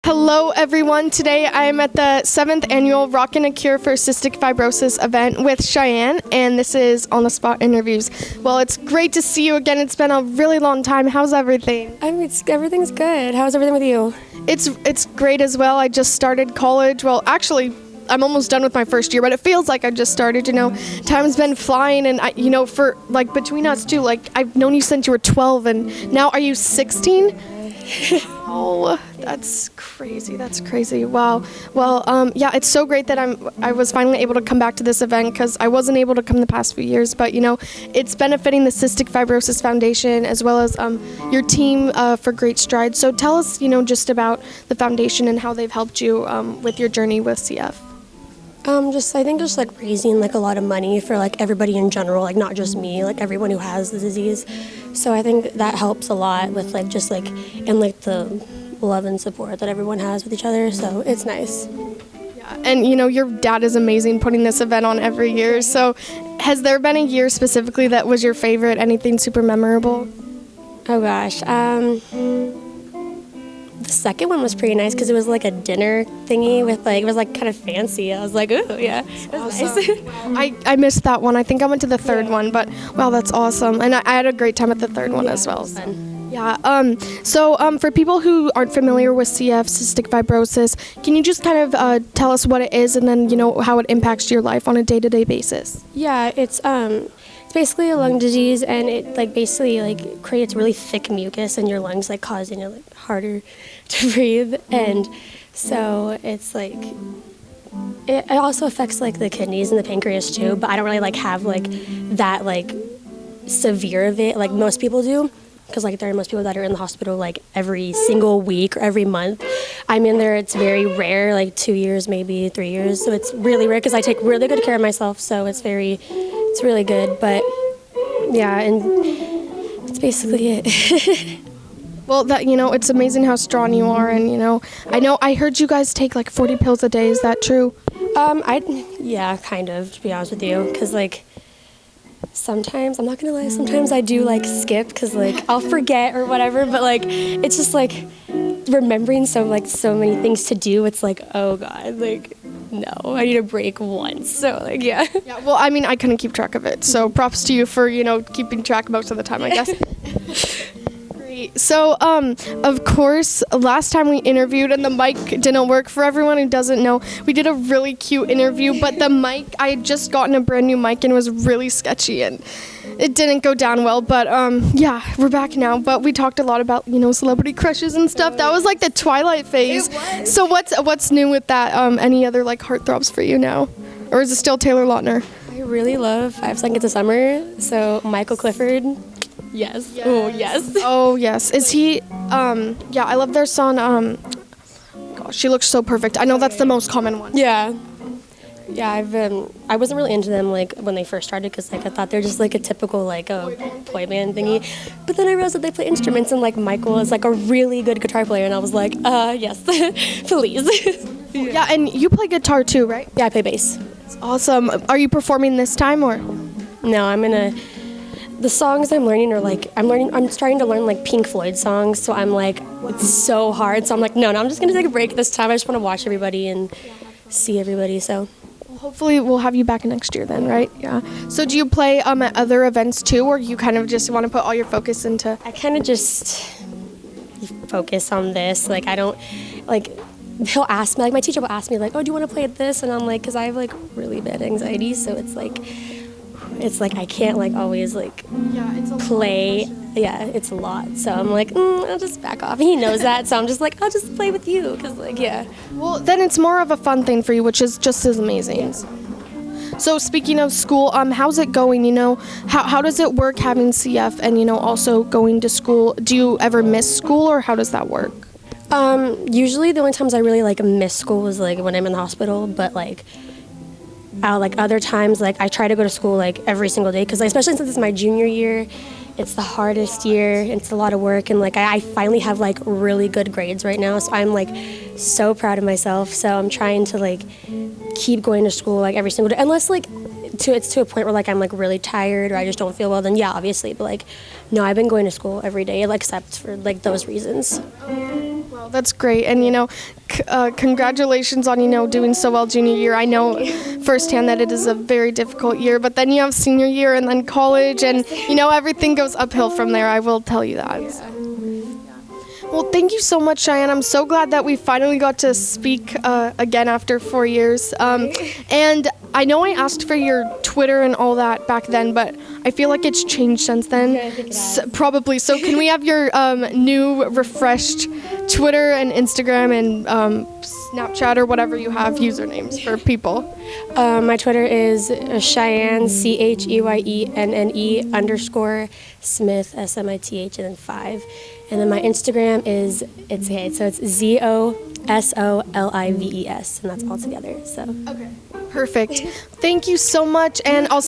Hello everyone, today I am at the 7th annual Rockin' a Cure for Cystic Fibrosis event with Cheyenne, and this is On the Spot Interviews. Well, it's great to see you again. It's been a really long time. How's everything? Everything's good. How's everything with you? It's great as well. I just started college. Well, actually, I'm almost done with my first year, but it feels like I just started, Time's been flying, and for between us too, I've known you since you were 12, and now are you 16? Oh, that's crazy. Wow. Well, yeah, it's so great that I was finally able to come back to this event, because I wasn't able to come the past few years, but it's benefiting the Cystic Fibrosis Foundation as well as your team for Great Strides. So tell us, just about the foundation and how they've helped you with your journey with CF. I think raising a lot of money for everybody in general, not just me, everyone who has the disease. So I think that helps a lot with and the love and support that everyone has with each other. So it's nice. Yeah, and your dad is amazing putting this event on every year. So has there been a year specifically that was your favorite? Anything super memorable? Oh gosh. The second one was pretty nice because it was a dinner thingy with it was kind of fancy. I was like, ooh, yeah, it was awesome. Nice. I missed that one. I think I went to the third one, but wow, that's awesome. And I had a great time at the third one as well. So. Yeah. So for people who aren't familiar with CF, cystic fibrosis, can you just kind of tell us what it is and then how it impacts your life on a day-to-day basis? Yeah, it's basically a lung disease, and it basically creates really thick mucus in your lungs, causing it harder to breathe. And so it's it also affects the kidneys and the pancreas too, but I don't really have that severe of it like most people do, because there are most people that are in the hospital every single week or every month. I'm in there, it's very rare, 2 years, maybe 3 years, so it's really rare because I take really good care of myself, so it's really good. But yeah, and that's basically it. Well, it's amazing how strong you are, and I heard you guys take 40 pills a day. Is that true? Yeah, kind of, to be honest with you, because sometimes, I'm not gonna lie, sometimes I do skip because I'll forget or whatever, but it's just remembering so many things to do. It's oh god, no, I need a break once. So yeah. Yeah. Well, I couldn't keep track of it, so props to you for keeping track most of the time, I guess. So, of course, last time we interviewed and the mic didn't work. For everyone who doesn't know, we did a really cute interview, but the mic, I had just gotten a brand new mic and it was really sketchy and it didn't go down well. But yeah, we're back now. But we talked a lot about, celebrity crushes and stuff. That was the twilight phase. It was. So what's new with that? Any other heartthrobs for you now? Or is it still Taylor Lautner? I really love 5 Seconds of Summer. So Michael Clifford. Yes. Oh, yes. Oh, yes. Is he, yeah, I love their song, gosh, She Looks So Perfect. I know that's the most common one. Yeah. Yeah, I wasn't really into them, when they first started, because, I thought they're just, a typical, a boy band thingy. But then I realized that they play instruments, and, Michael is, a really good guitar player, and I was like, yes, please. Yeah, and you play guitar too, right? Yeah, I play bass. That's awesome. Are you performing this time, or? No, the songs I'm learning are I'm starting to learn Pink Floyd songs, so I'm it's so hard. So I'm no, I'm just gonna take a break this time. I just want to watch everybody and see everybody. So well, hopefully we'll have you back next year then, right? Yeah. So do you play at other events too, or you kind of just want to put all your focus into? I kind of just focus on this. I don't he'll ask me, my teacher will ask me oh, do you want to play at this? And I'm because I have really bad anxiety, so it's I can't always yeah, it's play. Yeah, it's a lot. So I'm I'll just back off. He knows that, so I'm just I'll just play with you, because yeah. Well, then it's more of a fun thing for you, which is just as amazing. Yeah. So speaking of school, how's it going? How does it work having CF and also going to school? Do you ever miss school, or how does that work? Usually the only times I really miss school is when I'm in the hospital, but other times I try to go to school every single day, because especially since it's my junior year, it's the hardest year, it's a lot of work, and I finally have really good grades right now, so I'm so proud of myself. So I'm trying to keep going to school every single day, unless it's to a point where I'm really tired or I just don't feel well, then yeah, obviously, but no, I've been going to school every day except for those reasons. Well, Well, that's great. And, congratulations on, doing so well junior year. I know firsthand that it is a very difficult year, but then you have senior year and then college, and, everything goes uphill from there. I will tell you that. Yeah. So. Well, thank you so much, Cheyenne. I'm so glad that we finally got to speak again after 4 years. And I know I asked for your Twitter and all that back then, but I feel like it's changed since then. Yeah, I think it has. Probably. So can we have your new, refreshed Twitter and Instagram and Snapchat or whatever you have usernames for people? My Twitter is Cheyenne, CHEYENNE _ Smith, SMITH, and then 5. And then my Instagram is, it's ZOSOLIVES, and that's all together. So. Okay. Perfect. Thank you so much, and I'll